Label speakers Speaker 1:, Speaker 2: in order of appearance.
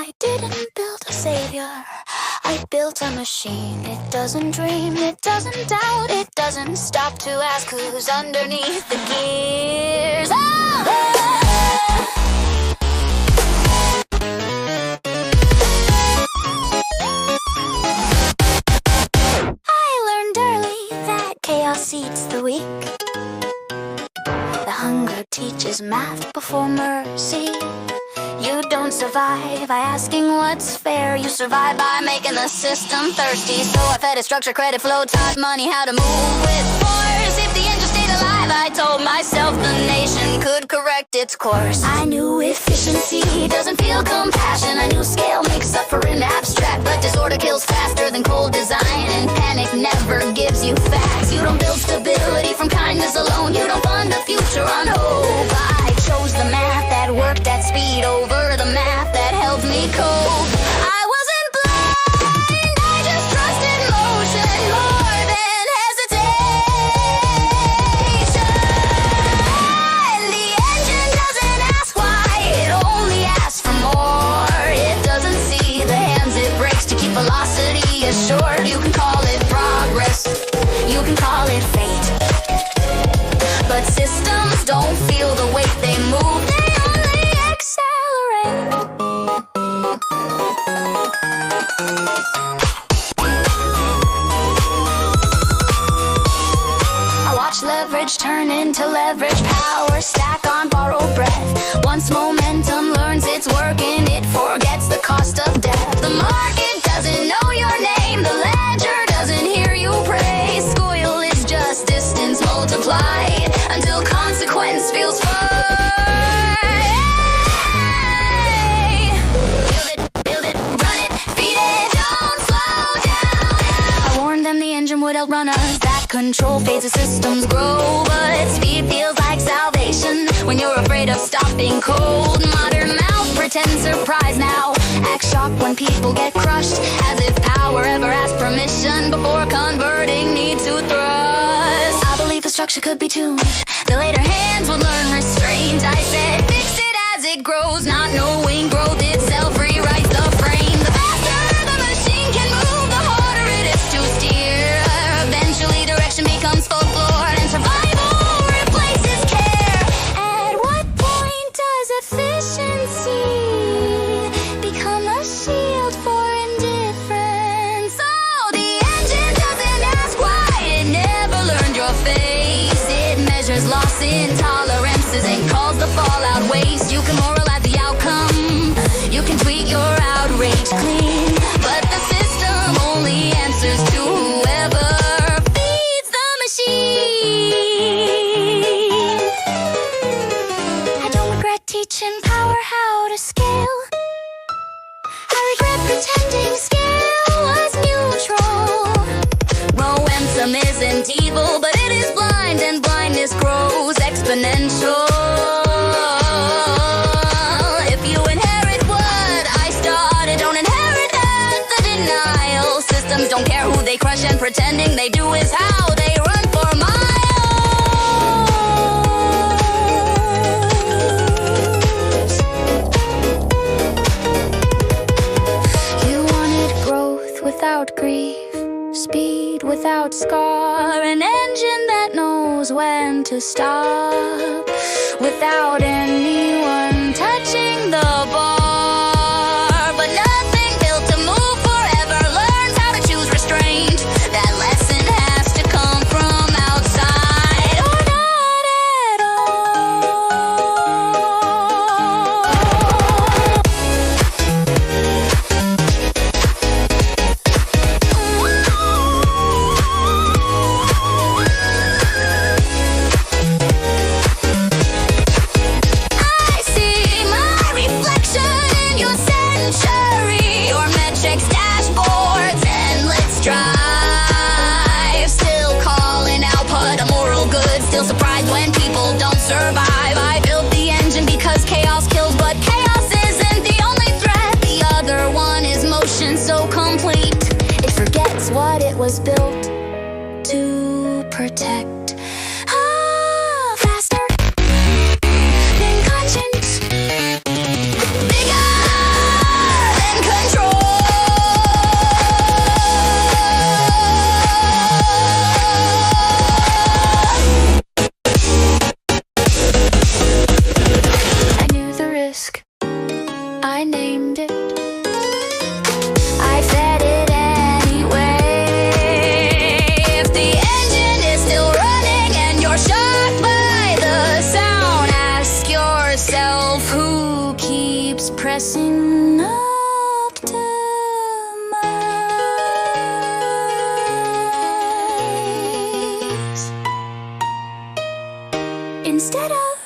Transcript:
Speaker 1: I didn't build a savior, I built a machine. It doesn't dream, it doesn't doubt, it doesn't stop to ask who's underneath the gears. I learned early that chaos eats the weak. The hunger teaches math before mercy. You don't survive by asking what's fair. You survive by making the system thirsty. So I fed it structure, credit flow, taught money how to move with force. If the engine stayed alive, I told myself the nation could correct its course. I knew efficiency doesn't feel compassion. I knew scale makes up for an abstract, but disorder kills faster than cold design. And panic never gives you facts. You don't build stability from kindness alone. You don't fund the future on hope. I chose the math that worked at speed over the math that helped me cope. I wasn't blind, I just trusted motion more than hesitation. And the engine doesn't ask why, it only asks for more. It doesn't see the hands it breaks to keep velocity assured. You can call it progress, you can call it fate, but systems don't feel the weight they move, they only accelerate. I watch leverage turn into leverage, power stack on borrowed breath. Once momentum learns it's working, it forgets the cost of death. The market doesn't know your name, the ledger doesn't hear you praise. Scoil is just distance multiplied until consequence feels fun. Would outrun us. That control phase of systems grow, but speed feels like salvation when you're afraid of stopping cold. Modern mouth pretend surprise now, act shocked when people get crushed, as if power ever asked permission before converting need to thrust. I believe the structure could be tuned, the later hands would learn restraint. I said fix it as it grows, not knowing growth itself rewrites the frame. The faster the machine can move, the harder it is to steer. Eventually direction becomes folklore and survival replaces care. At what point does efficiency become a shield for indifference? Oh, the engine doesn't ask why, it never learned your face. It measures loss in tolerances and calls the fallout waste. You can moralize the outcome, you can tweet your outrage clean, but the system only answers to whoever teaching power how to scale. I regret pretending scale was neutral. Ransom isn't evil, but it is blind, and blindness grows exponential. If you inherit what I started, don't inherit the denial. Systems don't care who they crush, and pretending they do is how they run for miles. Without grief, speed without scar, an engine that knows when to stop, without anyone touching the bar. But nothing built to move forever learns how to choose restraint. That lesson has to come from outside, or not at surprised when people don't survive. I built the engine because chaos kills, but chaos isn't the only threat. The other one is motion so complete, it forgets what it was built to protect. Faster than conscience, bigger pressing up to instead of